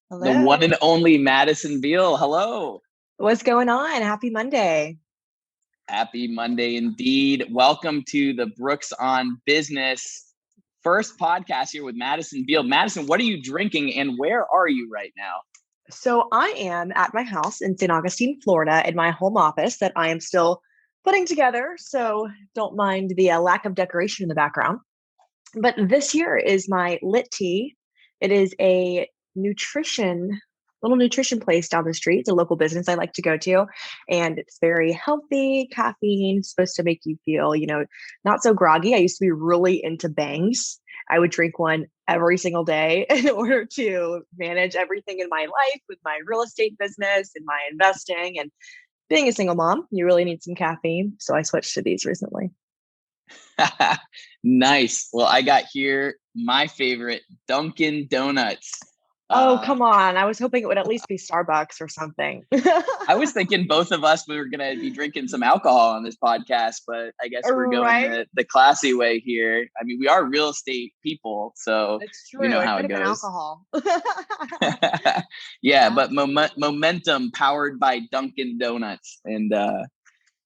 The one Hello. and only Madison Beale. Hello. What's going on? Happy Monday. Happy Monday indeed. Welcome to the Brooks on Business first podcast here with Madison Beale. Madison, what are you drinking and where are you right now? So I am at my house in St. Augustine, Florida, in my home office that I am still putting together. So don't mind the lack of decoration in the background. But this here is my lit tea. It is a nutrition, little nutrition place down the street. It's a local business I like to go to. And it's very healthy, caffeine, supposed to make you feel, not so groggy. I used to be really into bangs. I would drink one every single day in order to manage everything in my life with my real estate business and my investing. And being a single mom, you really need some caffeine. So I switched to these recently. Nice. Well, I got here my favorite Dunkin' Donuts. Oh, Uh, come on. I was hoping it would at least be Starbucks or something. I was thinking both of us we were going to be drinking some alcohol on this podcast, but I guess we're going Right? the classy way here. I mean, we are real estate people, so It's we true. know It how could it have been goes. alcohol. Yeah, but Absolutely. momentum powered by Dunkin' Donuts, and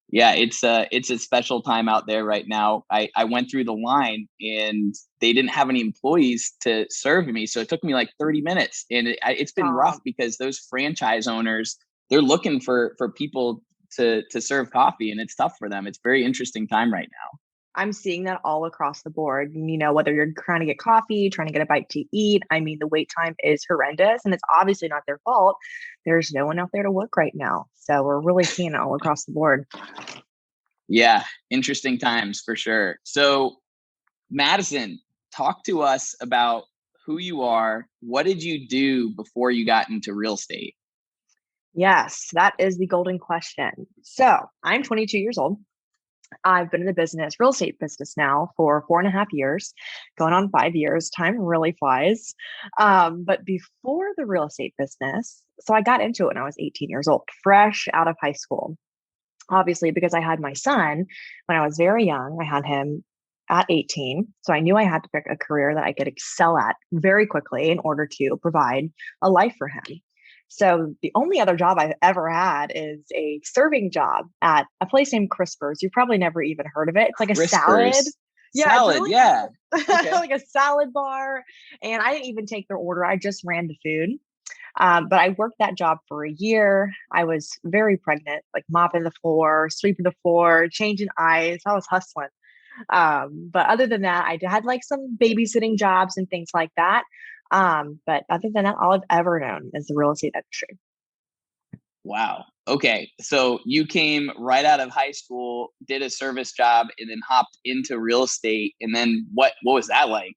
yeah, it's a special time out there right now. I went through the line and they didn't have any employees to serve me, so it took me like 30 minutes, and it's been rough Stop. because those franchise owners, they're looking for people to serve coffee, and it's tough for them. It's a very interesting time right now. I'm seeing that all across the board. Whether you're trying to get coffee, trying to get a bite to eat, I mean, the wait time is horrendous and it's obviously not their fault. There's no one out there to work right now. So we're really seeing it all across the board. Yeah, interesting times for sure. So Madison, talk to us about who you are. What did you do before you got into real estate? Yes, that is the golden question. So I'm 22 years old. I've been in the real estate business now for 4.5 years, going on 5 years. Time really flies. But before the real estate business, so I got into it when I was 18 years old, fresh out of high school. Obviously, because I had my son when I was very young, I had him at 18. So I knew I had to pick a career that I could excel at very quickly in order to provide a life for him. So the only other job I've ever had is a serving job at a place named Crispers. You've probably never even heard of it. It's like a salad. Crispers. Yeah, it's Salad, really yeah. Okay. like a salad bar. And I didn't even take their order. I just ran the food. But I worked that job for a year. I was very pregnant, like mopping the floor, sweeping the floor, changing eyes. I was hustling. But other than that, I had like some babysitting jobs and things like that. But other than that, all I've ever known is the real estate industry. Wow. Okay. So you came right out of high school, did a service job, and then hopped into real estate. And then what was that like?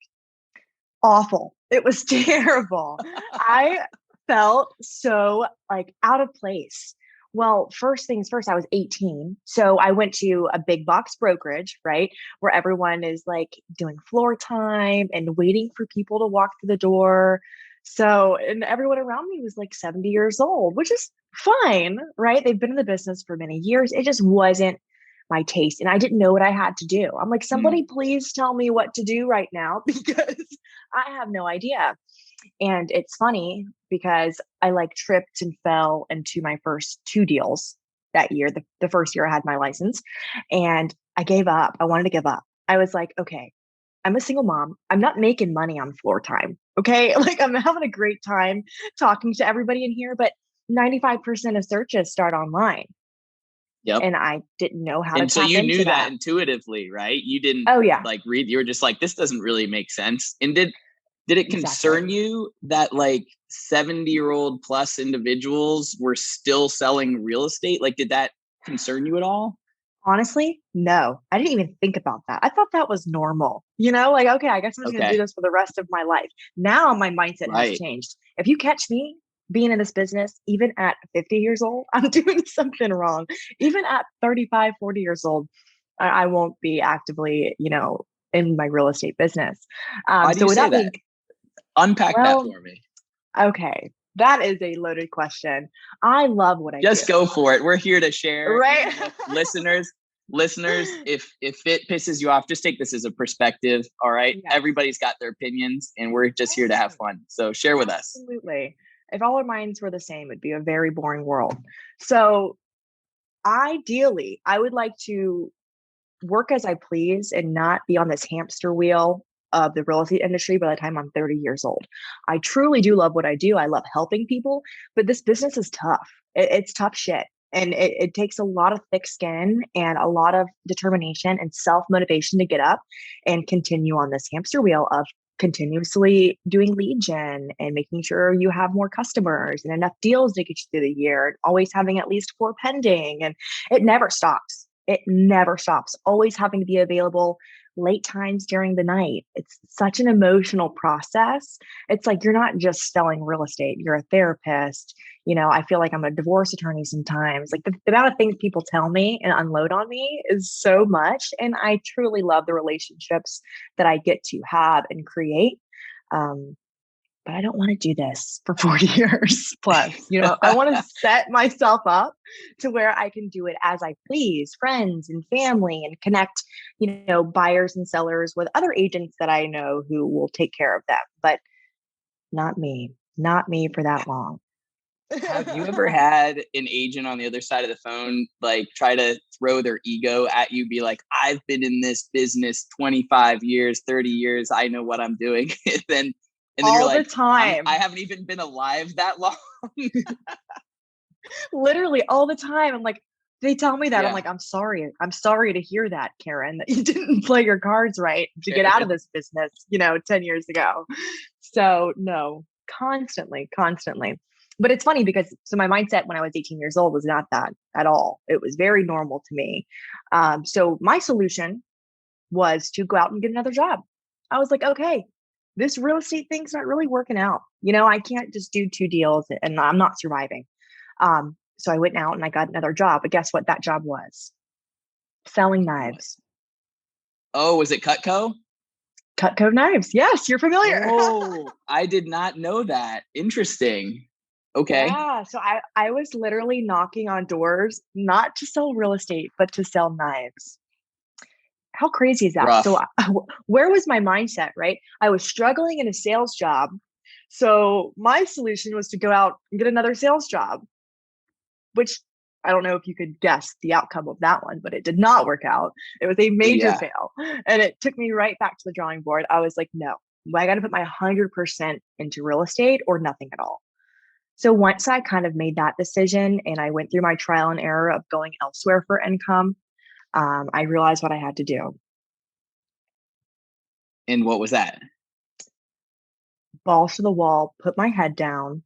Awful. It was terrible. I felt so like out of place. Well, first things first, I was 18. So I went to a big box brokerage, right? Where everyone is like doing floor time and waiting for people to walk through the door. So, and everyone around me was like 70 years old, which is fine, right? They've been in the business for many years. It just wasn't my taste. And I didn't know what I had to do. I'm like, Hmm. somebody please tell me what to do right now because I have no idea. And it's funny because I like tripped and fell into my first two deals that year, the first year I had my license. And I gave up. I wanted to give up. I was like, okay, I'm a single mom. I'm not making money on floor time. Okay. Like I'm having a great time talking to everybody in here, but 95% of searches start online. Yep. And I didn't know how to And so tap you into knew that that. intuitively, right? You didn't Oh, yeah, like read, you were just like, this doesn't really make sense. And did it concern exactly. you that like 70-year-old plus individuals were still selling real estate? Like, did that concern you at all? Honestly, no, I didn't even think about that. I thought that was normal, like, okay, I guess I'm just going to do Okay. this for the rest of my life. Now my mindset has Right. changed. If you catch me being in this business, even at 50 years old, I'm doing something wrong. Even at 35, 40 years old, I won't be actively, in my real estate business. Why do So you with say that that? being, Unpack that well, for me. okay, that is a loaded question. I love what I do, Just go for it. We're here to share. right? And look, listeners, if it pisses you off, just take this as a perspective. All right. Yes. Everybody's got their opinions and we're just here to have Absolutely. fun. So share with us. Absolutely. If all our minds were the same, it'd be a very boring world. So ideally, I would like to work as I please and not be on this hamster wheel of the real estate industry by the time I'm 30 years old. I truly do love what I do. I love helping people, but this business is tough. It's tough shit. And it takes a lot of thick skin and a lot of determination and self motivation to get up and continue on this hamster wheel of continuously doing lead gen and making sure you have more customers and enough deals to get you through the year, and always having at least 4 pending. And it never stops. It never stops. Always having to be available late times during the night. It's such an emotional process. It's like you're not just selling real estate, you're a therapist. I feel like I'm a divorce attorney sometimes. Like the amount of things people tell me and unload on me is so much. And I truly love the relationships that I get to have and create. But I don't want to do this for 40 years plus. I want to set myself up to where I can do it as I please, friends and family, and connect, buyers and sellers with other agents that I know who will take care of them. But not me for that long. Have you ever had an agent on the other side of the phone, like try to throw their ego at you, be like, I've been in this business 25 years, 30 years. I know what I'm doing. And then all you're like, the time. I haven't even been alive that long. Literally all the time. I'm like, they tell me that. Yeah. I'm like, I'm sorry. I'm sorry to hear that, Karen, that you didn't play your cards right to get out of this business, 10 years ago. So no, constantly. But it's funny because my mindset when I was 18 years old was not that at all. It was very normal to me. So my solution was to go out and get another job. I was like, okay, this real estate thing's not really working out. I can't just do 2 deals and I'm not surviving. So I went out and I got another job. But guess what that job was? Selling knives. Oh, was it Cutco? Cutco knives. Yes, you're familiar. Oh, I did not know that. Interesting. Okay. Yeah. So I was literally knocking on doors, not to sell real estate, but to sell knives. How crazy is that? Rough. So where was my mindset, right? I was struggling in a sales job. So my solution was to go out and get another sales job, which I don't know if you could guess the outcome of that one, but it did not work out. It was a major fail. And it took me right back to the drawing board. I was like, no, I got to put my 100% into real estate or nothing at all. So once I kind of made that decision and I went through my trial and error of going elsewhere for income, I realized what I had to do. And what was that? Balls to the wall, put my head down,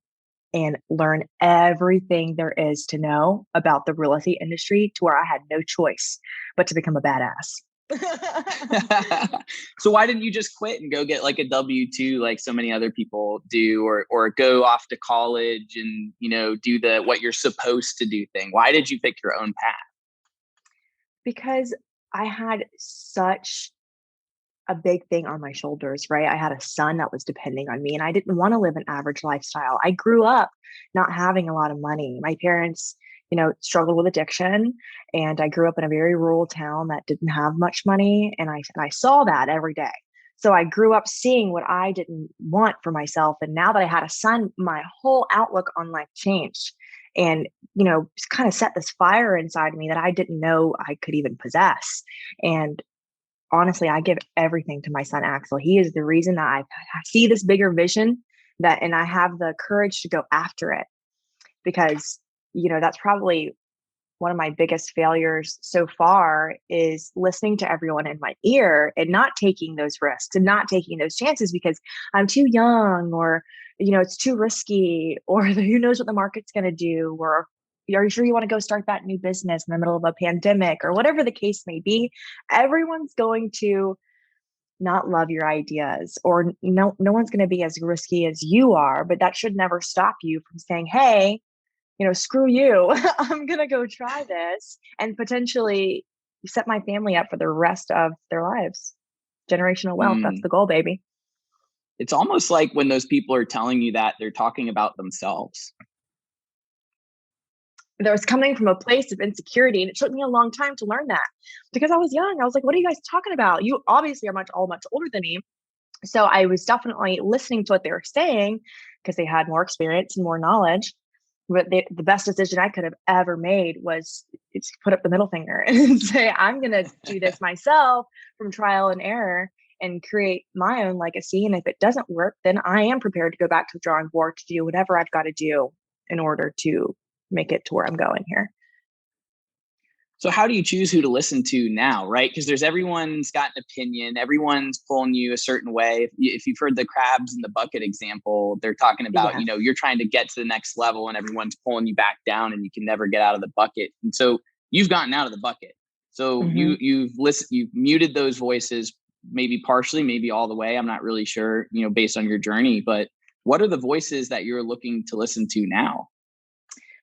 and learn everything there is to know about the real estate industry to where I had no choice but to become a badass. So why didn't you just quit and go get like a W-2 like so many other people do, or go off to college and, do the what you're supposed to do thing? Why did you pick your own path? Because I had such a big thing on my shoulders, right? I had a son that was depending on me and I didn't want to live an average lifestyle. I grew up not having a lot of money. My parents, struggled with addiction, and I grew up in a very rural town that didn't have much money. And I saw that every day. So I grew up seeing what I didn't want for myself. And now that I had a son, my whole outlook on life changed and, kind of set this fire inside me that I didn't know I could even possess. And honestly, I give everything to my son, Axel. He is the reason that I see this bigger vision and I have the courage to go after it because, that's probably one of my biggest failures so far is listening to everyone in my ear and not taking those risks and not taking those chances because I'm too young or, it's too risky or who knows what the market's going to do or are you sure you want to go start that new business in the middle of a pandemic or whatever the case may be? Everyone's going to not love your ideas or no one's going to be as risky as you are, but that should never stop you from saying, hey, screw you. I'm going to go try this and potentially set my family up for the rest of their lives. Generational wealth. That's the goal, baby. It's almost like when those people are telling you that, they're talking about themselves. That was coming from a place of insecurity. And it took me a long time to learn that because I was young. I was like, what are you guys talking about? You obviously are much older than me. So I was definitely listening to what they were saying because they had more experience and more knowledge. But the best decision I could have ever made was to put up the middle finger and say, I'm going to do this myself from trial and error and create my own legacy. And if it doesn't work, then I am prepared to go back to the drawing board to do whatever I've got to do in order to make it to where I'm going here. So how do you choose who to listen to now, right? Because there's everyone's got an opinion, everyone's pulling you a certain way. If you've heard the crabs in the bucket example, they're talking about, Yeah. you're trying to get to the next level and everyone's pulling you back down and you can never get out of the bucket. And so you've gotten out of the bucket. So Mm-hmm. you've listened, you've muted those voices, maybe partially, maybe all the way. I'm not really sure, based on your journey, but what are the voices that you're looking to listen to now?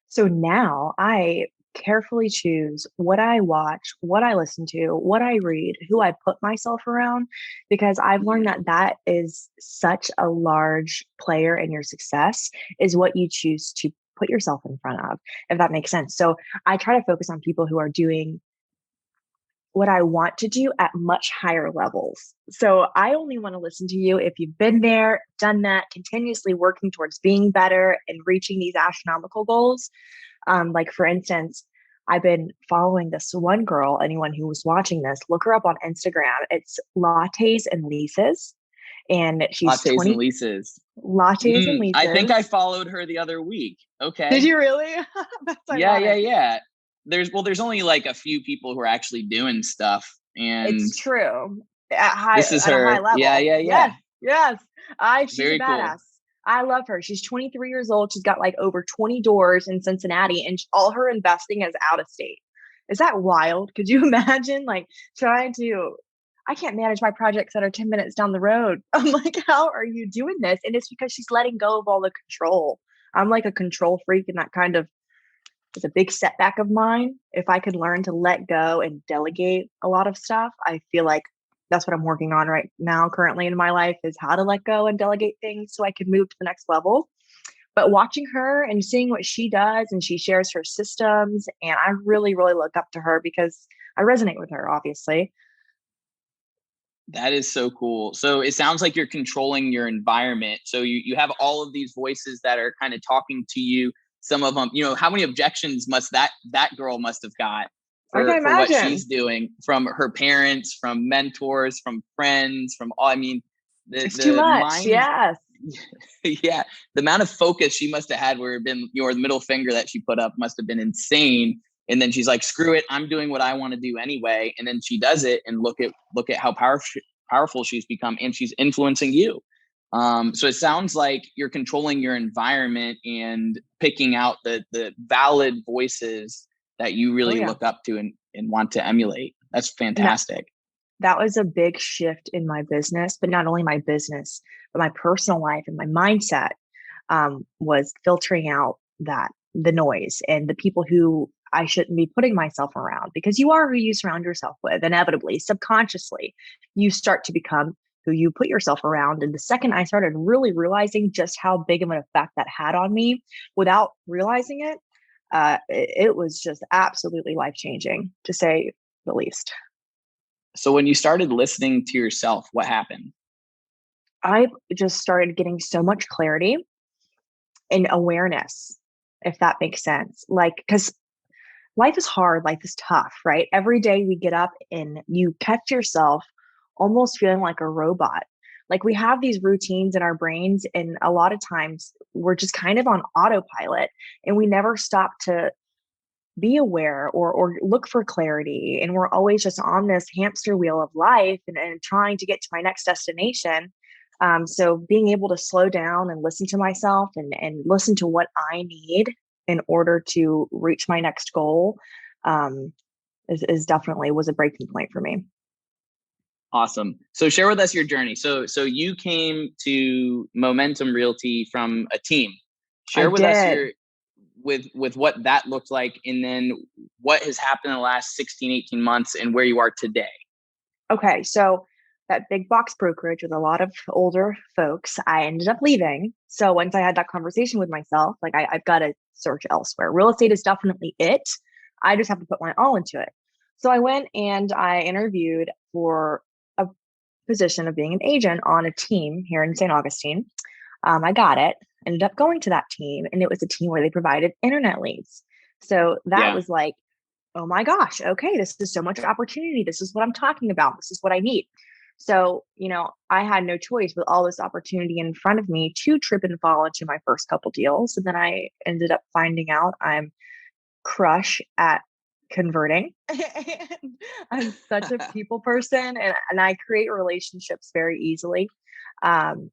So now I carefully choose what I watch, what I listen to, what I read, who I put myself around, because I've learned that that is such a large player in your success, is what you choose to put yourself in front of, if that makes sense. So I try to focus on people who are doing what I want to do at much higher levels. So I only want to listen to you if you've been there, done that, continuously working towards being better and reaching these astronomical goals. Like for instance, I've been following this one girl. Anyone who was watching this, look her up on Instagram. It's Lattes and Lisa's, and she's Lattes and 20 Lisa's. Lattes and I think I Lisa's. followed her the other week. Did Okay. you really? That's Yeah, yeah, ironic. yeah. There's only like a few people who are actually doing stuff, and It's true. At this is at a high her. Yeah, level. yeah, yeah. Yes, yes. She's a Very cool. badass. I love her. She's 23 years old. She's got like over 20 doors in Cincinnati, and all her investing is out of state. Is that wild? Could you imagine like trying to? I can't manage my projects that are 10 minutes down the road. I'm like, how are you doing this? And it's because she's letting go of all the control. I'm like a control freak, and that kind of is a big setback of mine. If I could learn to let go and delegate a lot of stuff, I feel like that's what I'm working on right now, currently in my life, is how to let go and delegate things so I can move to the next level. But watching her and seeing what she does, and she shares her systems, and I really, really look up to her because I resonate with her, obviously. That is so cool. So it sounds like you're controlling your environment. So you have all of these voices that are kind of talking to you. Some of them, how many objections must that girl must have got I can for what she's imagine. doing from her parents, from mentors, from friends, from all. I mean, It's too the much. mind. Yes. Yeah, the amount of focus she must have had, where it been your middle finger that she put up, must have been insane. And then she's like, "Screw it, I'm doing what I want to do anyway." And then she does it, and look at how powerful she's become, and she's influencing you. So it sounds like you're controlling your environment and picking out the valid voices that you Oh, really yeah. look up to and want to emulate. That's And fantastic. that was a big shift in my business, but not only my business, but my personal life and my mindset, was filtering out the noise and the people who I shouldn't be putting myself around, because you are who you surround yourself with. Inevitably, subconsciously, you start to become who you put yourself around. And the second I started really realizing just how big of an effect that had on me without realizing it, it was just absolutely life changing, to say the least. So when you started listening to yourself, what happened? I just started getting so much clarity and awareness, if that makes sense. Like, because life is hard, life is tough, right? Every day we get up and you catch yourself almost feeling like a robot. Like we have these routines in our brains, and a lot of times we're just kind of on autopilot and we never stop to be aware or look for clarity. And we're always just on this hamster wheel of life and trying to get to my next destination. So being able to slow down and listen to myself and listen to what I need in order to reach my next goal, um, is definitely was a breaking point for me. Awesome. So share with us your journey. So you came to Momentum Realty from a team. I Share with us did. your with what that looked like, and then what has happened in the last 16, 18 months and where you are today. Okay, so that big box brokerage with a lot of older folks, I ended up leaving. So once I had that conversation with myself, like I've got to search elsewhere. Real estate is definitely it. I just have to put my all into it. So I went and I interviewed for a position of being an agent on a team here in St. Augustine. I got it, ended up going to that team, and it was a team where they provided internet leads. So that Yeah. was like, oh my gosh, okay, this is so much opportunity. This is what I'm talking about. This is what I need. So, I had no choice with all this opportunity in front of me to trip and fall into my first couple deals. And then I ended up finding out I'm crush at converting. And I'm such a people person, and I create relationships very easily. Um,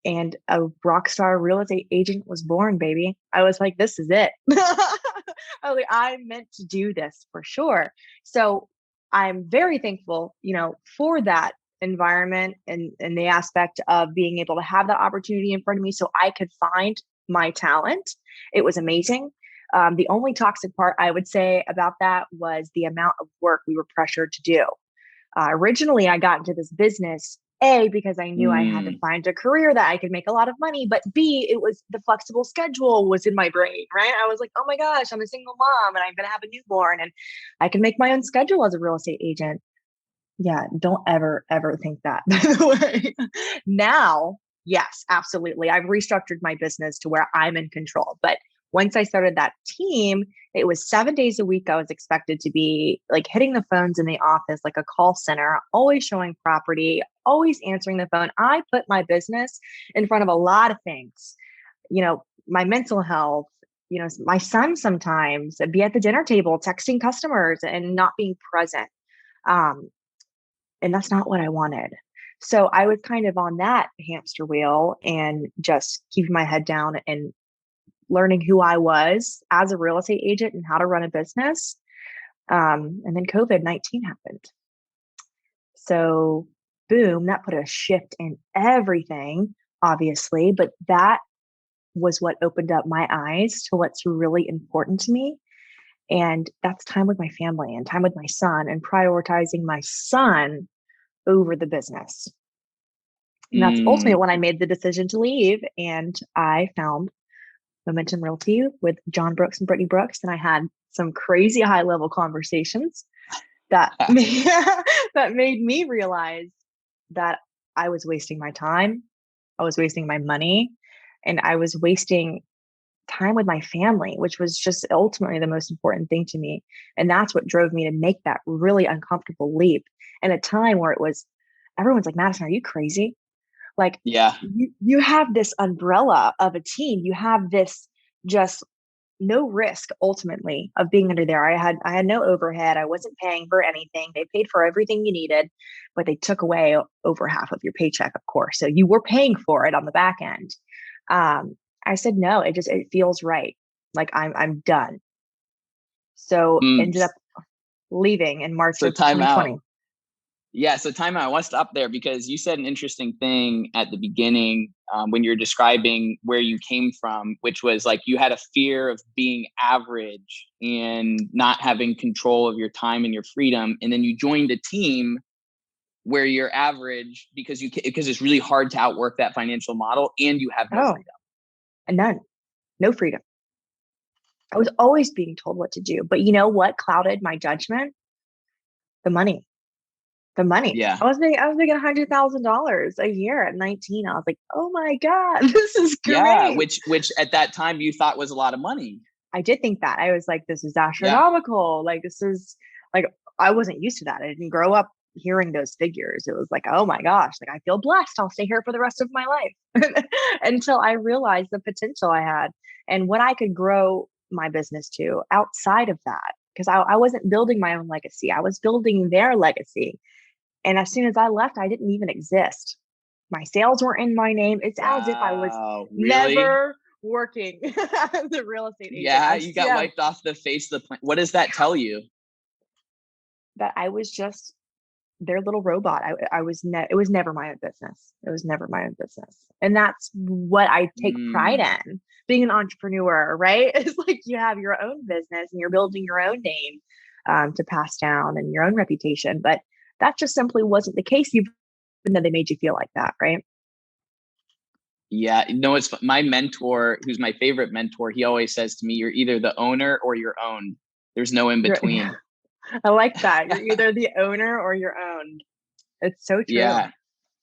and a rock star real estate agent was born, baby. I was like, this is it. I was like, I'm meant to do this for sure. So I'm very thankful, for that environment and the aspect of being able to have that opportunity in front of me so I could find my talent. It was amazing. The only toxic part I would say about that was the amount of work we were pressured to do. Originally, I got into this business, A, because I knew I had to Mm. find a career that I could make a lot of money, but B, it was the flexible schedule was in my brain, right? I was like, oh my gosh, I'm a single mom and I'm going to have a newborn and I can make my own schedule as a real estate agent. Yeah, don't ever think that, by the way. Now, yes, absolutely. I've restructured my business to where I'm in control. But once I started that team, it was 7 days a week. I was expected to be like hitting the phones in the office like a call center, always showing property, always answering the phone. I put my business in front of a lot of things, my mental health, my son sometimes be at the dinner table texting customers and not being present. Um, and that's not what I wanted. So I was kind of on that hamster wheel and just keeping my head down and learning who I was as a real estate agent and how to run a business. And then COVID-19 happened. So boom, that put a shift in everything, obviously, but that was what opened up my eyes to what's really important to me. And that's time with my family and time with my son and prioritizing my son over the business. And that's ultimately Mm. when I made the decision to leave. And I found Momentum Realty with John Brooks and Brittany Brooks. And I had some crazy high level conversations that made, that made me realize that I was wasting my time. I was wasting my money, and I was wasting time with my family, which was just ultimately the most important thing to me. And that's what drove me to make that really uncomfortable leap in a time where it was, everyone's like, Madison, are you crazy? Like Yeah. you have this umbrella of a team. You have this just no risk ultimately of being under there. I had no overhead. I wasn't paying for anything. They paid for everything you needed, but they took away over half of your paycheck, of course. So you were paying for it on the back end. I said no, it feels right. Like I'm done. So Mm. ended up leaving in March So of time out. 2020. Yeah, so time out. I want to stop there because you said an interesting thing at the beginning when you're describing where you came from, which was like you had a fear of being average and not having control of your time and your freedom, and then you joined a team where you're average because it's really hard to outwork that financial model, and you have no Oh, freedom. and none, no freedom. I was always being told what to do. But you know what clouded my judgment? The money. The money. Yeah, I was making $100,000 a year at 19. I was like, oh my God, this is yeah. great. Which at that time you thought was a lot of money. I did think that. I was like, this is Yeah. astronomical. Like, this is like, I wasn't used to that. I didn't grow up hearing those figures. It was like, oh my gosh, like I feel blessed. I'll stay here for the rest of my life until I realized the potential I had and what I could grow my business to outside of that. Because I wasn't building my own legacy. I was building their legacy. And as soon as I left, I didn't even exist. My sales were in my name. It's as if I was Wow. Really? never working as a real estate agent. Yeah, you got Yeah, wiped off the face of the planet. What does that tell you? that I was just their little robot. It was never my own business. It was never my own business. And that's what I take pride Mm. in. Being an entrepreneur, right? It's like you have your own business and you're building your own name to pass down and your own reputation. But that just simply wasn't the case, even though they made you feel like that, right? Yeah, no, it's my mentor, who's my favorite mentor. He always says to me, "You're either the owner or you're owned. There's no in You're, between." I like that. You're either the owner or you're owned. It's so true. Yeah.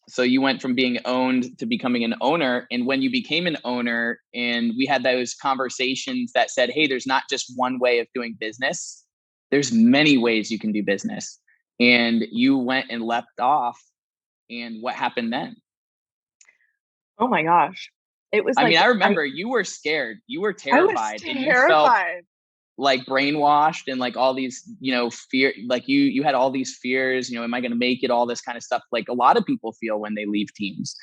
So you went from being owned to becoming an owner. And when you became an owner, and we had those conversations that said, hey, there's not just one way of doing business, there's many ways you can do business. And you went and leapt off. And what happened then? Oh my gosh. It was I mean, like I remember you were scared, you were I was terrified, and you felt terrified. like brainwashed and like all these, fear, like you had all these fears, am I going to make it, all this kind of stuff, like a lot of people feel when they leave teams.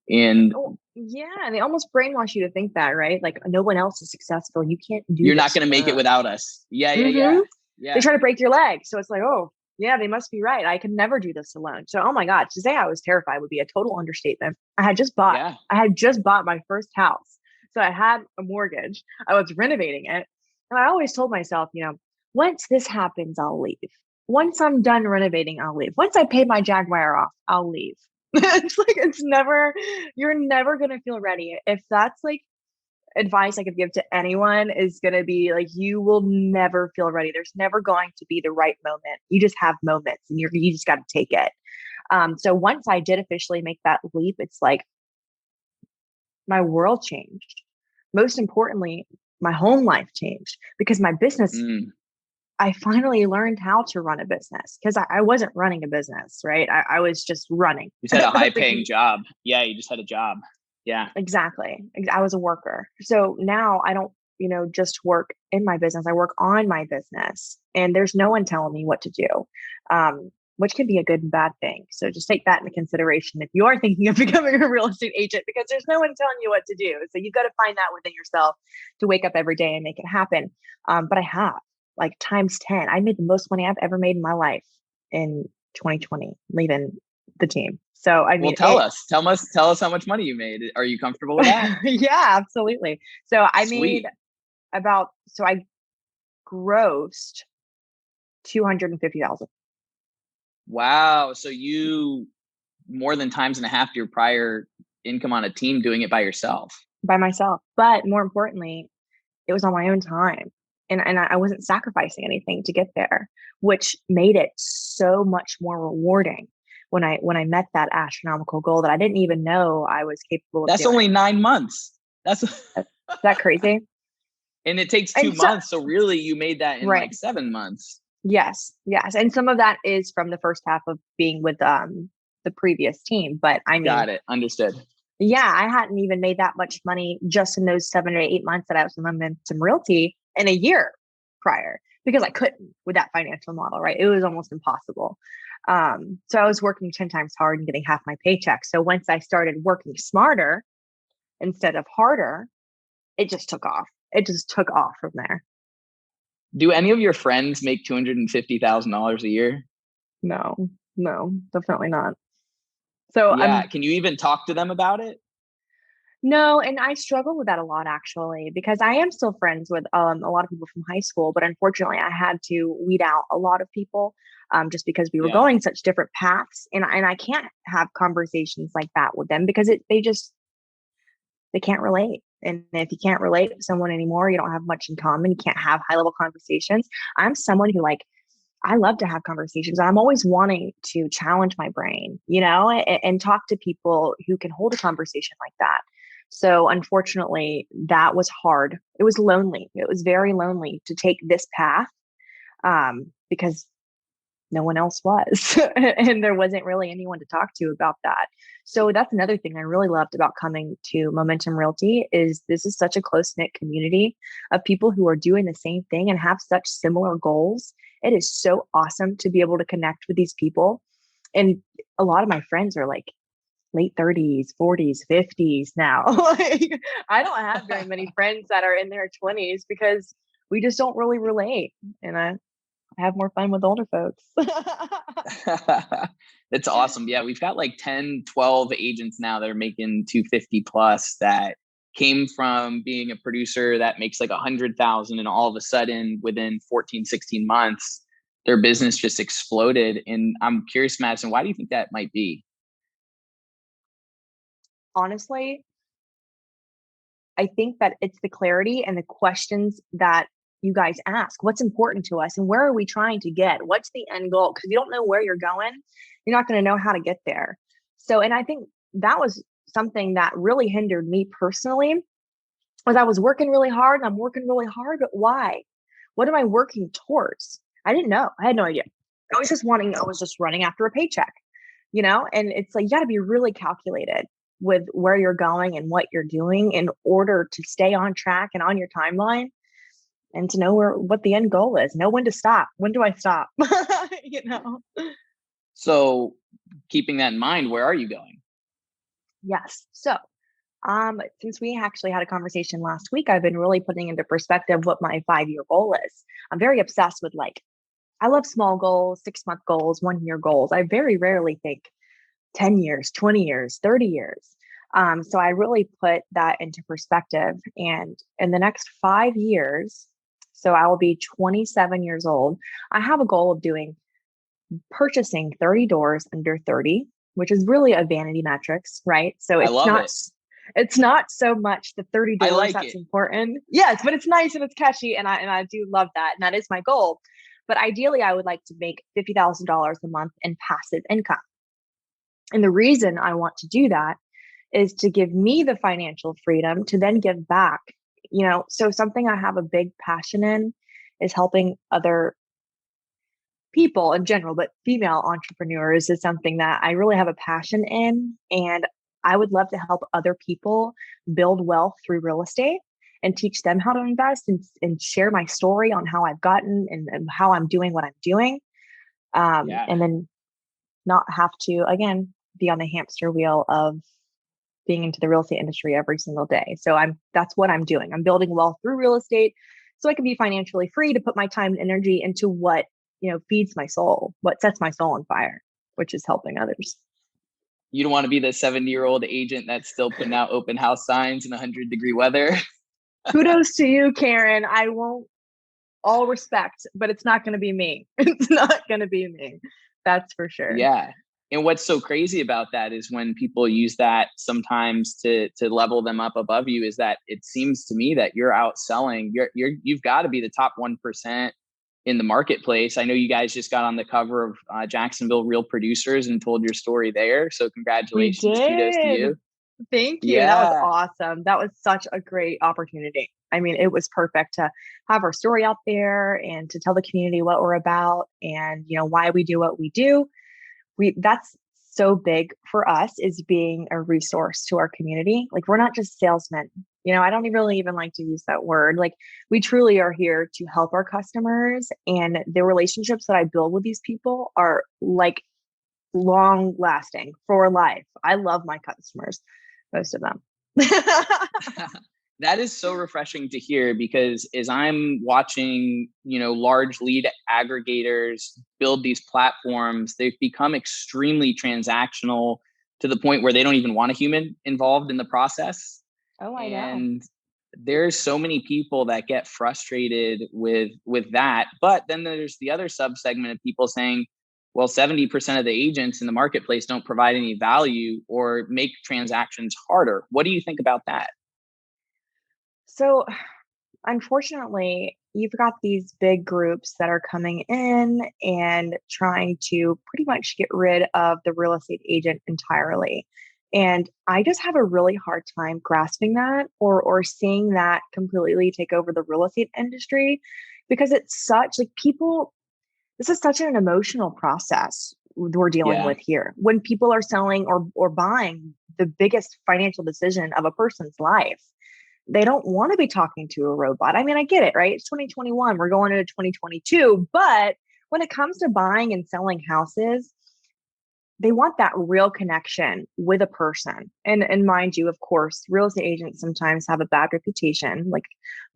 And Oh, yeah. And they almost brainwash you to think that, right? Like no one else is successful. You can't do you're not this going to make it alone. without us. Yeah, yeah, Mm-hmm. yeah, They yeah, try to break your leg. So it's like, oh, yeah, they must be right. I could never do this alone. So, oh my God, to say I was terrified would be a total understatement. yeah. I had just bought my first house. So I had a mortgage. I was renovating it. And I always told myself, once this happens, I'll leave. Once I'm done renovating, I'll leave. Once I pay my Jaguar off, I'll leave. You're never going to feel ready. If that's like advice I could give to anyone is going to be like, you will never feel ready. There's never going to be the right moment. You just have moments and you just got to take it. So once I did officially make that leap, it's like my world changed. Most importantly, my home life changed because my business, Mm. I finally learned how to run a business because I wasn't running a business, right? I was just running. You just had a high That's like, paying job. Yeah, you just had a job. Yeah. exactly. I was a worker. So now I don't, just work in my business. I work on my business and there's no one telling me what to do, which can be a good and bad thing. So just take that into consideration if you are thinking of becoming a real estate agent, because there's no one telling you what to do. So you've got to find that within yourself to wake up every day and make it happen. But I have like times 10. I made the most money I've ever made in my life in 2020, leaving the team. So I Well, mean, tell us how much money you made. Are you comfortable with that? yeah, absolutely. So I made Sweet. so I grossed 250,000 Wow. So you more than times and a half your prior income on a team doing it by yourself. by myself. But more importantly, it was on my own time. And I wasn't sacrificing anything to get there, which made it so much more rewarding when I met that astronomical goal that I didn't even know I was capable of That's only doing. 9 months. That's Is that crazy? and it takes two And so, months. So really you made that in right. like 7 months. Yes, yes. And some of that is from the first half of being with the previous team. But I mean, Got it. Understood. yeah, I hadn't even made that much money just in those 7 or 8 months that I was in Momentum Realty in a year prior because I couldn't with that financial model, right? It was almost impossible. So I was working 10 times hard and getting half my paycheck. So once I started working smarter instead of harder, it just took off. It just took off from there. Do any of your friends make $250,000 a year? No, no, definitely not. So Yeah. Can you even talk to them about it? no, and I struggle with that a lot actually, because I am still friends with a lot of people from high school, but unfortunately I had to weed out a lot of people just because we were Yeah. going such different paths, and I can't have conversations like that with them because they can't relate. And if you can't relate with someone anymore, you don't have much in common. You can't have high level conversations. I'm someone who like I love to have conversations. I'm always wanting to challenge my brain, and talk to people who can hold a conversation like that. So unfortunately, that was hard. It was lonely. It was very lonely to take this path because no one else was. And there wasn't really anyone to talk to about that. So that's another thing I really loved about coming to Momentum Realty is this is such a close-knit community of people who are doing the same thing and have such similar goals. It is so awesome to be able to connect with these people. And a lot of my friends are like late 30s, 40s, 50s now. Like I don't have very many friends that are in their 20s because we just don't really relate. And I have more fun with older folks. It's awesome. Yeah, we've got like 10, 12 agents now that are making 250 plus that came from being a producer that makes like 100,000, and all of a sudden within 14, 16 months, their business just exploded. And I'm curious, Madison, why do you think that might be? Honestly, I think that it's the clarity and the questions that you guys ask, what's important to us and where are we trying to get? What's the end goal? Because if you don't know where you're going, you're not going to know how to get there. So, and I think that was something that really hindered me personally, was I was working really hard and I'm working really hard, but why? What am I working towards? I didn't know. I had no idea. I was just running after a paycheck, and it's like, you got to be really calculated with where you're going and what you're doing in order to stay on track and on your timeline, and to know what the end goal is, know when to stop. When do I stop? you know? So keeping that in mind, where are you going? Yes. So, since we actually had a conversation last week, I've been really putting into perspective what my 5-year goal is. I'm very obsessed with, I love small goals, 6-month goals, 1-year goals. I very rarely think 10 years, 20 years, 30 years. So I really put that into perspective. And in the next 5 years, so I will be 27 years old, I have a goal of purchasing 30 doors under 30, which is really a vanity metrics, right? So I love it. It's not so much the 30 I doors like that's it. important. Yes, but it's nice and it's catchy, and I do love that. And that is my goal. But ideally, I would like to make $50,000 a month in passive income. And the reason I want to do that is to give me the financial freedom to then give back. So something I have a big passion in is helping other people in general, but female entrepreneurs is something that I really have a passion in. And I would love to help other people build wealth through real estate and teach them how to invest, and share my story on how I've gotten and how I'm doing what I'm doing. Yeah. And then not have to, again, be on the hamster wheel of being into the real estate industry every single day. So that's what I'm doing. I'm building wealth through real estate so I can be financially free to put my time and energy into what, feeds my soul, what sets my soul on fire, which is helping others. You don't want to be the 70-year-old agent that's still putting out open house signs in 100-degree weather. Kudos to you, Karen. I won't, all respect, but it's not going to be me. It's not going to be me. That's for sure. Yeah. And what's so crazy about that is when people use that sometimes to level them up above you, is that it seems to me that you're outselling. You've got to be the top 1% in the marketplace. I know you guys just got on the cover of Jacksonville Real Producers and told your story there. So congratulations, kudos to you. Thank you. Yeah. That was awesome. That was such a great opportunity. I mean, it was perfect to have our story out there and to tell the community what we're about and, why we do what we do. That's so big for us, is being a resource to our community. Like, we're not just salesmen. I don't really even like to use that word. Like, we truly are here to help our customers, and the relationships that I build with these people are like long lasting for life. I love my customers, most of them. That is so refreshing to hear, because as I'm watching, large lead aggregators build these platforms, they've become extremely transactional to the point where they don't even want a human involved in the process. Oh, I know. And there's so many people that get frustrated with that. But then there's the other subsegment of people saying, well, 70% of the agents in the marketplace don't provide any value or make transactions harder. What do you think about that? So, unfortunately, you've got these big groups that are coming in and trying to pretty much get rid of the real estate agent entirely. And I just have a really hard time grasping that, or seeing that completely take over the real estate industry, because it's such this is such an emotional process we're dealing with here. When people are selling or buying the biggest financial decision of a person's life, they don't want to be talking to a robot. I mean, I get it, right? It's 2021. We're going into 2022. But when it comes to buying and selling houses, they want that real connection with a person. And mind you, of course, real estate agents sometimes have a bad reputation, like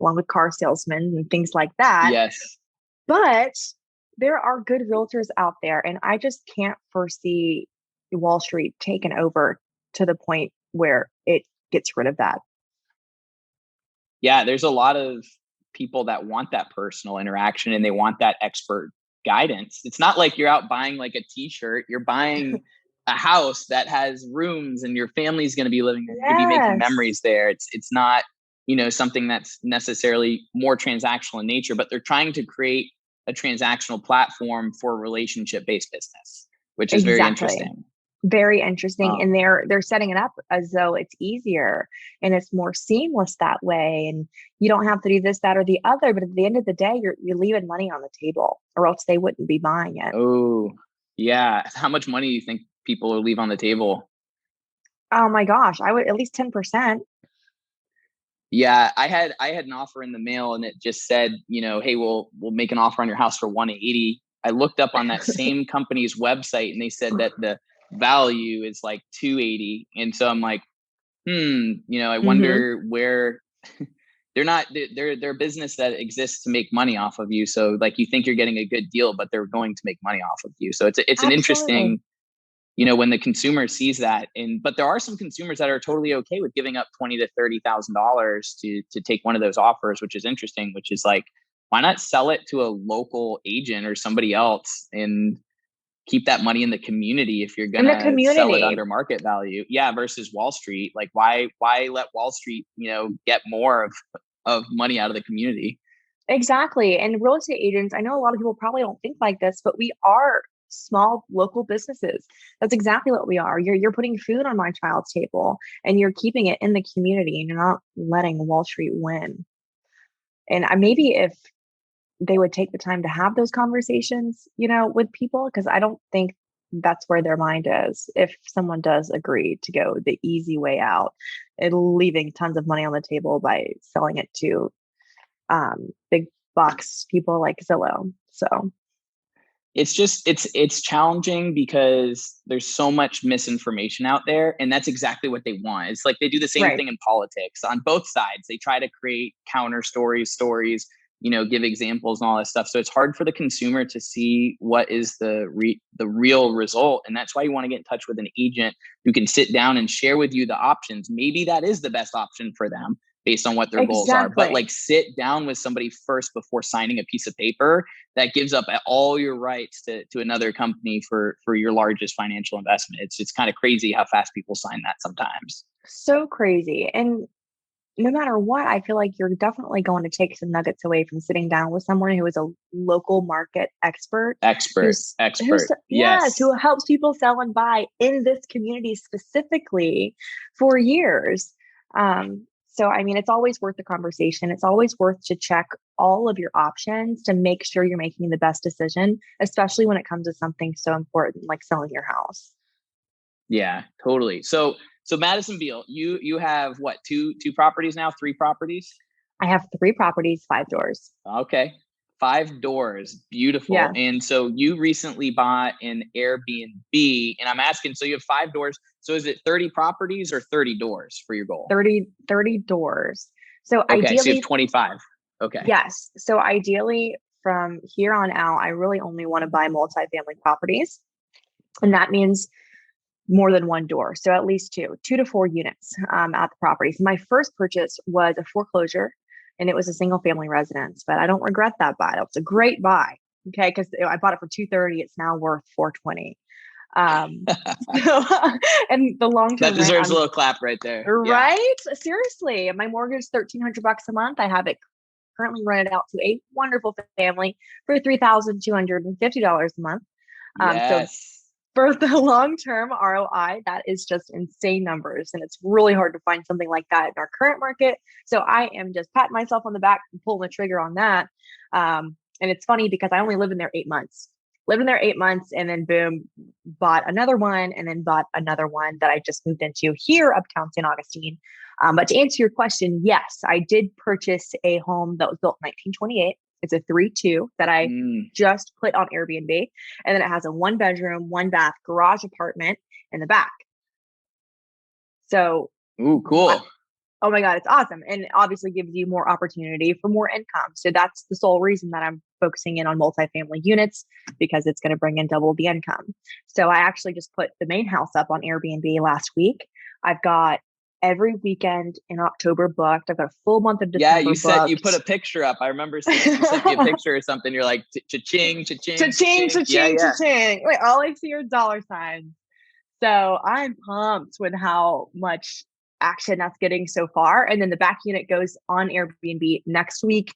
along with car salesmen and things like that. Yes. But there are good realtors out there. And I just can't foresee Wall Street taken over to the point where it gets rid of that. Yeah, there's a lot of people that want that personal interaction and they want that expert guidance. It's not like you're out buying like a t-shirt, you're buying a house that has rooms and your family's going to be living there. You're going to be making memories there. It's not something that's necessarily more transactional in nature, but they're trying to create a transactional platform for relationship-based business, which is very Exactly. interesting. Very interesting. And they're setting it up as though it's easier and it's more seamless that way. And you don't have to do this, that, or the other. But at the end of the day, you're leaving money on the table, or else they wouldn't be buying it. Oh, yeah. How much money do you think people will leave on the table? Oh my gosh, I would at least 10%. Yeah, I had an offer in the mail, and it just said, hey, we'll make an offer on your house for 180. I looked up on that same company's website, and they said that the value is like 280. And so I'm like, I wonder where they're a business that exists to make money off of you. So like, you think you're getting a good deal, but they're going to make money off of you. So it's an interesting, when the consumer sees that. But there are some consumers that are totally okay with giving up $20,000 to $30,000 to take one of those offers, which is interesting, which is like, why not sell it to a local agent or somebody else and keep that money in the community if you're gonna sell it under market value? Yeah, versus Wall Street. Like, why let Wall Street, get more of money out of the community? Exactly. And real estate agents, I know a lot of people probably don't think like this, but we are small local businesses. That's exactly what we are. You're putting food on my child's table, and you're keeping it in the community, and you're not letting Wall Street win. And maybe if they would take the time to have those conversations, with people, because I don't think that's where their mind is. If someone does agree to go the easy way out and leaving tons of money on the table by selling it to big box people like Zillow. So it's challenging because there's so much misinformation out there, and that's exactly what they want. It's like they do the same thing in politics on both sides. They try to create counter stories, give examples and all that stuff. So it's hard for the consumer to see what is the real result. And that's why you want to get in touch with an agent who can sit down and share with you the options. Maybe that is the best option for them based on what their goals are. But like, sit down with somebody first before signing a piece of paper that gives up all your rights to another company for your largest financial investment. It's kind of crazy how fast people sign that sometimes. So crazy. And no matter what, I feel like you're definitely going to take some nuggets away from sitting down with someone who is a local market expert. Yes. Who helps people sell and buy in this community specifically for years. So, I mean, it's always worth the conversation. It's always worth to check all of your options to make sure you're making the best decision, especially when it comes to something so important like selling your house. Yeah, totally. So Madison Beale, you have what, two properties now, 3 properties? I have 3 properties, 5 doors. Okay. 5 doors. Beautiful. Yeah. And so you recently bought an Airbnb, and I'm asking, so you have 5 doors. So is it 30 properties or 30 doors for your goal? 30 doors. So okay, ideally, so you have 25. Okay. Yes. So ideally from here on out, I really only want to buy multifamily properties. And that means more than 1 door. So at least 2 to 4 units at the property. So my first purchase was a foreclosure, and it was a single family residence, but I don't regret that buy. It was a great buy. Okay. Cause I bought it for $230. It's now worth $420. And the long term that deserves a little clap right there. Right? Yeah. Seriously. My mortgage is $1,300 a month. I have it currently rented out to a wonderful family for $3,250 a month. Yes. So for the long-term ROI, that is just insane numbers. And it's really hard to find something like that in our current market. So I am just patting myself on the back and pulling the trigger on that. And it's funny because I only lived in there 8 months. Lived in there 8 months, and then boom, bought another one, and then bought another one that I just moved into here uptown St. Augustine. But to answer your question, yes, I did purchase a home that was built in 1928. It's a 3-2 that I just put on Airbnb. And then it has a 1-bedroom, 1-bath garage apartment in the back. So, ooh, cool. Oh my God, it's awesome. And it obviously gives you more opportunity for more income. So that's the sole reason that I'm focusing in on multifamily units, because it's going to bring in double the income. So I actually just put the main house up on Airbnb last week. I've got every weekend in October booked. I've got a full month of December. Yeah, you put a picture up. I remember seeing you sent me a picture or something. You're like, cha-ching, cha-ching, cha-ching, cha-ching, cha-ching. Wait, all I see are dollar signs. So I'm pumped with how much action that's getting so far. And then the back unit goes on Airbnb next week.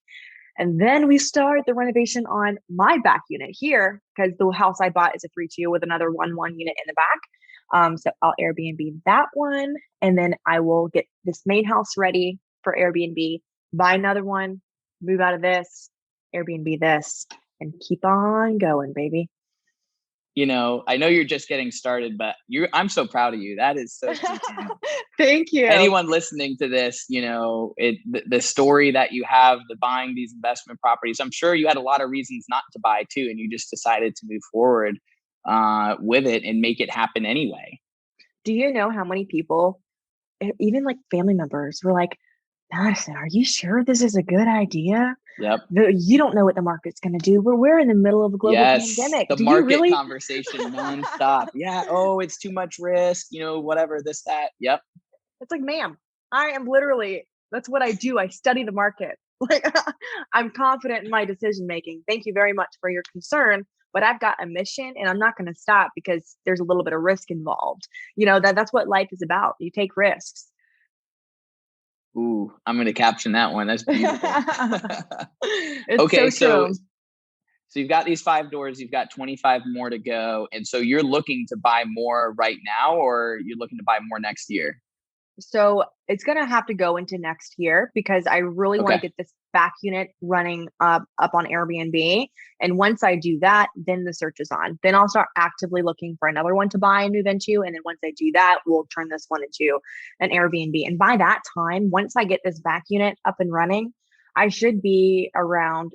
And then we start the renovation on my back unit here because the house I bought is a 3-2 with another 1-1 unit in the back. So I'll Airbnb that one. And then I will get this main house ready for Airbnb, buy another one, move out of this, Airbnb this, and keep on going, baby. I know you're just getting started, but I'm so proud of you. That is so detailed. Thank you. Anyone listening to this, the story that you have, the buying these investment properties, I'm sure you had a lot of reasons not to buy too, and you just decided to move forward with it and make it happen anyway. Do you know how many people, even like family members, were like, Madison, are you sure this is a good idea? Yep. You don't know what the market's going to do. We're in the middle of a global pandemic. The market conversation nonstop. Yeah. Oh, it's too much risk, whatever, this, that. Yep. It's like, ma'am, I am literally, that's what I do. I study the market. Like, I'm confident in my decision making. Thank you very much for your concern, but I've got a mission and I'm not going to stop because there's a little bit of risk involved. That's what life is about. You take risks. Ooh, I'm going to caption that one. That's beautiful. Okay, so you've got these 5 doors, you've got 25 more to go. And so you're looking to buy more right now, or you're looking to buy more next year? So it's going to have to go into next year because I really want to get this back unit running up on Airbnb. And once I do that, then the search is on. Then I'll start actively looking for another one to buy and move into. And then once I do that, we'll turn this one into an Airbnb. And by that time, once I get this back unit up and running, I should be around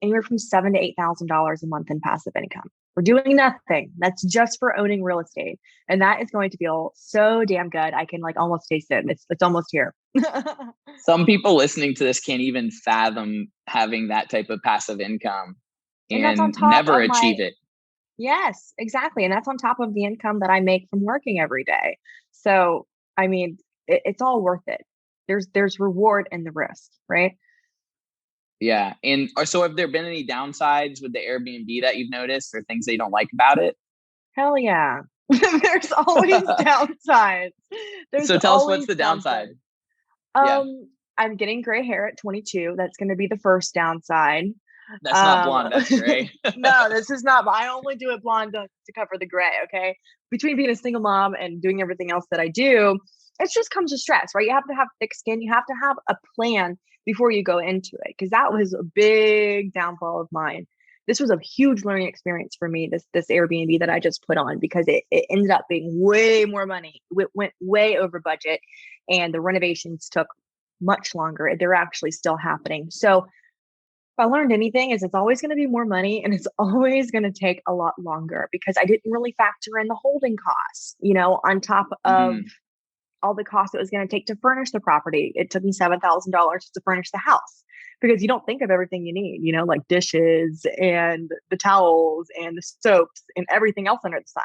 anywhere from $7,000 to $8,000 a month in passive income. We're doing nothing. That's just for owning real estate. And that is going to feel so damn good. I can almost taste it. It's almost here. Some people listening to this can't even fathom having that type of passive income and never achieve it. Yes, exactly. And that's on top of the income that I make from working every day. So, I mean, it's all worth it. There's reward in the risk, right? Yeah. And so have there been any downsides with the Airbnb that you've noticed or things that you don't like about it? Hell yeah. There's always downsides. So tell us what's the downside. I'm getting gray hair at 22. That's going to be the first downside. That's not blonde, that's gray. No, this is not. I only do it blonde to cover the gray. Okay. Between being a single mom and doing everything else that I do, it just comes with stress, right? You have to have thick skin. You have to have a plan before you go into it. Cause that was a big downfall of mine. This was a huge learning experience for me, this Airbnb that I just put on, because it ended up being way more money. It went way over budget and the renovations took much longer. They're actually still happening. So if I learned anything is it's always going to be more money and it's always going to take a lot longer because I didn't really factor in the holding costs, on top of all the costs it was going to take to furnish the property. It took me $7,000 to furnish the house because you don't think of everything you need, like dishes and the towels and the soaps and everything else under the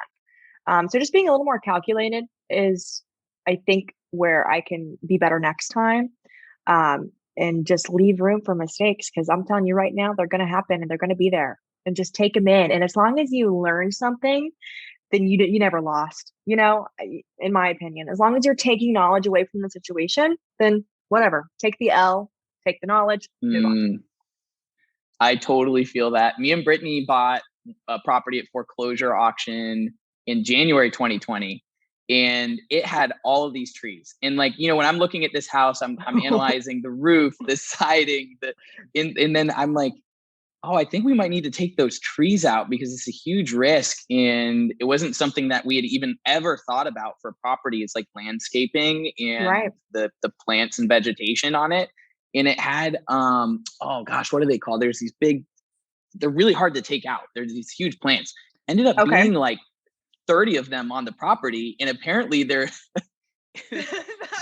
sun. So just being a little more calculated is, I think, where I can be better next time. And just leave room for mistakes because I'm telling you right now, they're going to happen and they're going to be there, and just take them in. And as long as you learn something, then you never lost, in my opinion. As long as you're taking knowledge away from the situation, then whatever, take the L, take the knowledge, move on. I totally feel that. Me and Brittany bought a property at foreclosure auction in January 2020. And it had all of these trees. And when I'm looking at this house, I'm analyzing the roof, the siding, and then I'm like, oh, I think we might need to take those trees out because it's a huge risk. And it wasn't something that we had even ever thought about for property. It's like landscaping and the plants and vegetation on it. And it had, oh gosh, what are they called? There's these they're really hard to take out. There's these huge plants. Ended up being 30 of them on the property. And apparently they were like,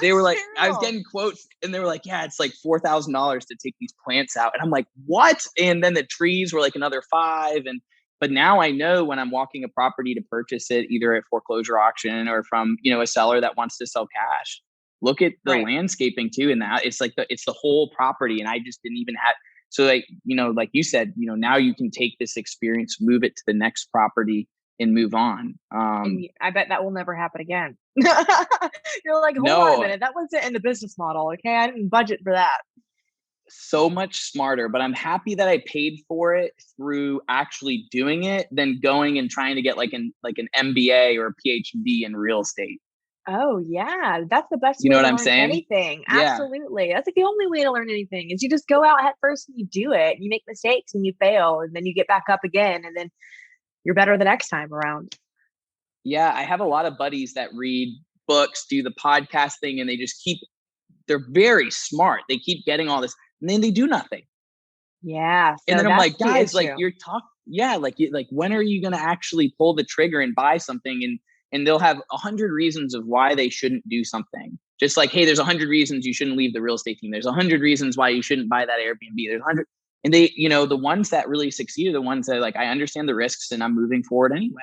terrible. I was getting quotes and they were like, yeah, it's like $4,000 to take these plants out. And I'm like, what? And then the trees were like another $5,000. But now I know when I'm walking a property to purchase it, either at foreclosure auction or from, a seller that wants to sell cash, look at the landscaping too. And that it's it's the whole property. And I just didn't even have, so like you said, now you can take this experience, move it to the next property, and move on. I bet that will never happen again. You're like, hold on a No, minute, that wasn't in the business model. Okay, I didn't budget for that. so much smarter, but I'm happy that I paid for it through actually doing it than going and trying to get like an MBA or a PhD in real estate. Oh yeah, that's the best You know way what to I'm learn saying? anything. Yeah. Absolutely. That's like the only way to learn anything is you just go out head first and you do it. You make mistakes and you fail and then you get back up again and then you're better the next time around. Yeah, I have a lot of buddies that read books, do the podcast thing, and they're very smart. They keep getting all this, and then they do nothing. Yeah, And so then I'm that's like, the guys, like issue. yeah, like when are you gonna actually pull the trigger and buy something? And they'll have 100 reasons of why they shouldn't do something. Just like, hey, there's 100 reasons you shouldn't leave the real estate team. There's 100 reasons why you shouldn't buy that Airbnb. There's 100, and they, the ones that really succeed are the ones that like, I understand the risks and I'm moving forward anyway.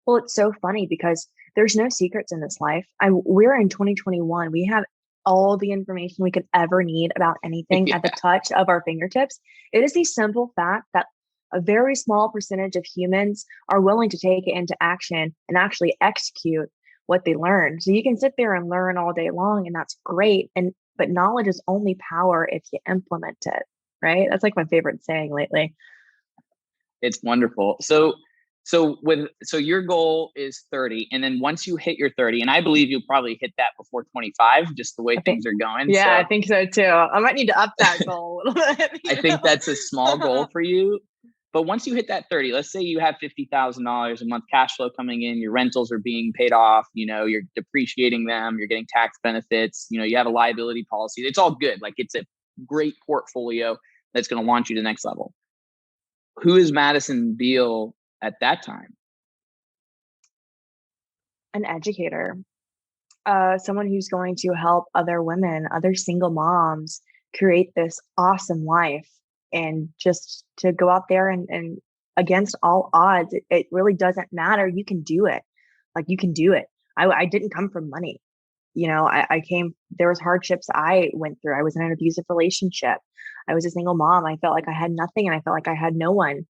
Well, it's so funny because there's no secrets in this life. We're in 2021. We have all the information we could ever need about anything at the Yeah. touch of our fingertips. It is the simple fact that a very small percentage of humans are willing to take it into action and actually execute what they learn. So you can sit there and learn all day long, and that's great. But knowledge is only power if you implement it, right? That's like my favorite saying lately. It's wonderful. So your goal is 30, and then once you hit your 30, and I believe you'll probably hit that before 25, just the way I think, things are going. yeah, So I think so too. I might need to up that goal a little bit. I think that's a small goal for you. But once you hit that 30, let's say you have $50,000 a month cash flow coming in, your rentals are being paid off, you're depreciating them, you're getting tax benefits, you have a liability policy. It's all good. Like it's a great portfolio that's going to launch you to the next level. Who is Madison Beale at that time? An educator, someone who's going to help other women, other single moms create this awesome life and just to go out there and against all odds, it really doesn't matter. You can do it. Like you can do it. I didn't come from money. I came, there was hardships I went through. I was in an abusive relationship. I was a single mom. I felt like I had nothing and I felt like I had no one.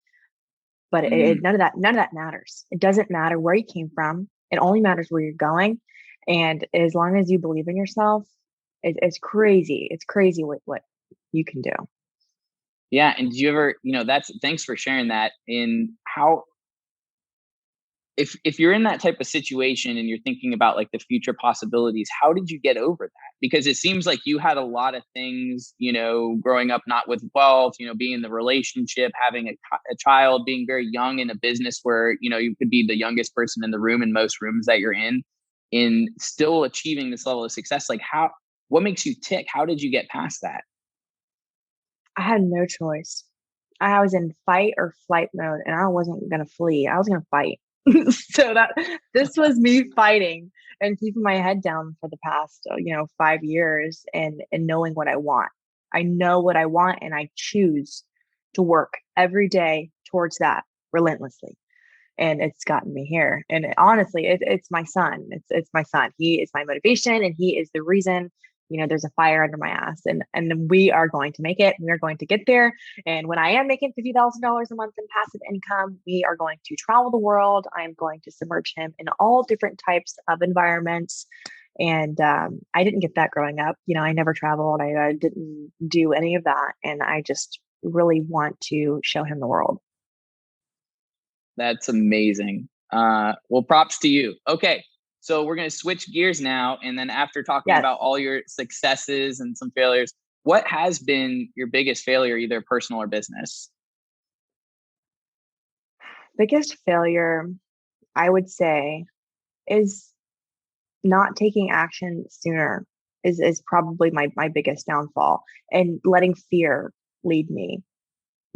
But Mm, none of that matters. It doesn't matter where you came from. It only matters where you're going. And as long as you believe in yourself, it's crazy. It's crazy what you can do. yeah. And did you ever, thanks for sharing that. In how, if you're in that type of situation and you're thinking about like the future possibilities, how did you get over that? Because it seems like you had a lot of things, growing up not with wealth, being in the relationship, having a child, being very young in a business where you could be the youngest person in the room in most rooms that you're in still achieving this level of success. Like what makes you tick? How did you get past that? I had no choice. I was in fight or flight mode and I wasn't going to flee. I was going to fight. So this was me fighting and keeping my head down for the past, 5 years and knowing what I want. I know what I want and I choose to work every day towards that relentlessly. And it's gotten me here. And honestly, it's my son. It's my son. He is my motivation, and he is the reason. There's a fire under my ass, and we are going to make it. We are going to get there. And when I am making $50,000 a month in passive income, we are going to travel the world. I am going to submerge him in all different types of environments. And I didn't get that growing up. I never traveled. I didn't do any of that, and I just really want to show him the world. That's amazing. Well, props to you. Okay. So we're going to switch gears now. And then after talking Yes. about all your successes and some failures, what has been your biggest failure, either personal or business? Biggest failure, I would say, is not taking action sooner is probably my biggest downfall, and letting fear lead me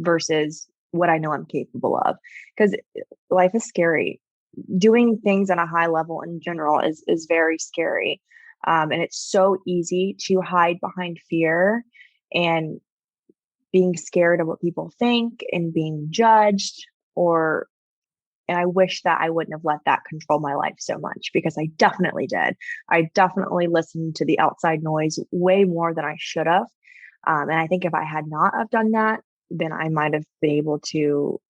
versus what I know I'm capable of. Because life is scary. Doing things at a high level in general is very scary. And it's so easy to hide behind fear and being scared of what people think and being judged or and I wish that I wouldn't have let that control my life so much because I definitely did. I definitely listened to the outside noise way more than I should have. And I think if I had not have done that, then I might have been able to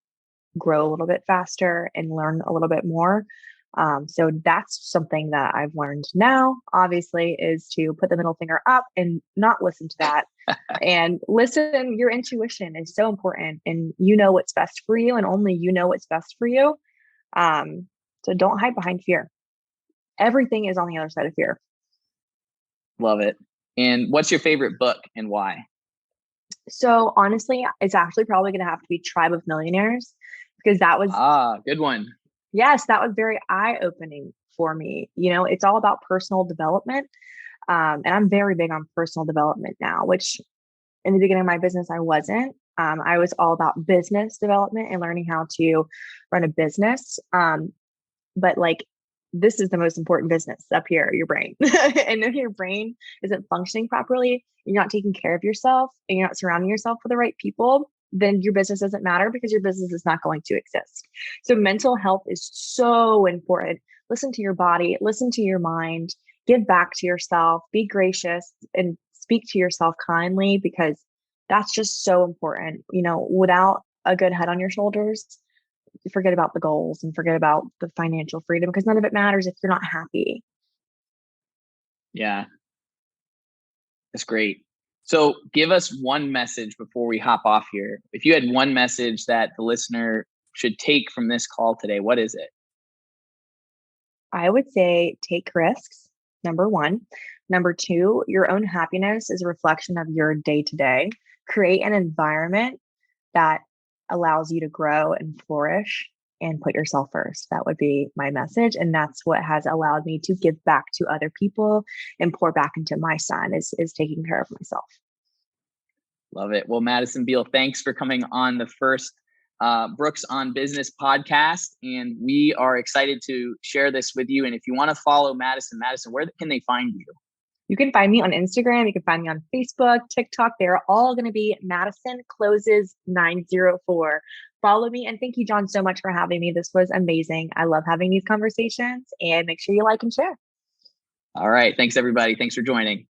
grow a little bit faster and learn a little bit more. So that's something that I've learned now, obviously, is to put the middle finger up and not listen to that. And listen, your intuition is so important, and you know what's best for you, and only you know what's best for you. So don't hide behind fear. Everything is on the other side of fear. Love it. And what's your favorite book and why? So honestly, it's actually probably going to have to be Tribe of Millionaires, because that was, good one. yes, that was very eye-opening for me. It's all about personal development. And I'm very big on personal development now, which in the beginning of my business, I wasn't. I was all about business development and learning how to run a business. But like, this is the most important business up here, your brain. And if your brain isn't functioning properly, you're not taking care of yourself, and you're not surrounding yourself with the right people, then your business doesn't matter, because your business is not going to exist. So mental health is so important. Listen to your body, listen to your mind, give back to yourself, be gracious, and speak to yourself kindly, because that's just so important. Without a good head on your shoulders, forget about the goals and forget about the financial freedom, because none of it matters if you're not happy. Yeah, that's great. So give us one message before we hop off here. If you had one message that the listener should take from this call today, what is it? I would say take risks, number one. Number two, your own happiness is a reflection of your day to day. Create an environment that allows you to grow and flourish, and put yourself first. That would be my message. And that's what has allowed me to give back to other people and pour back into my son, is taking care of myself. Love it. Well, Madison Beale, thanks for coming on the first Brooks on Business podcast. And we are excited to share this with you. And if you want to follow Madison, where can they find you? You can find me on Instagram. You can find me on Facebook, TikTok. They're all going to be Madison Closes 904. Follow me. And thank you, John, so much for having me. This was amazing. I love having these conversations, and make sure you like and share. All right. Thanks, everybody. Thanks for joining.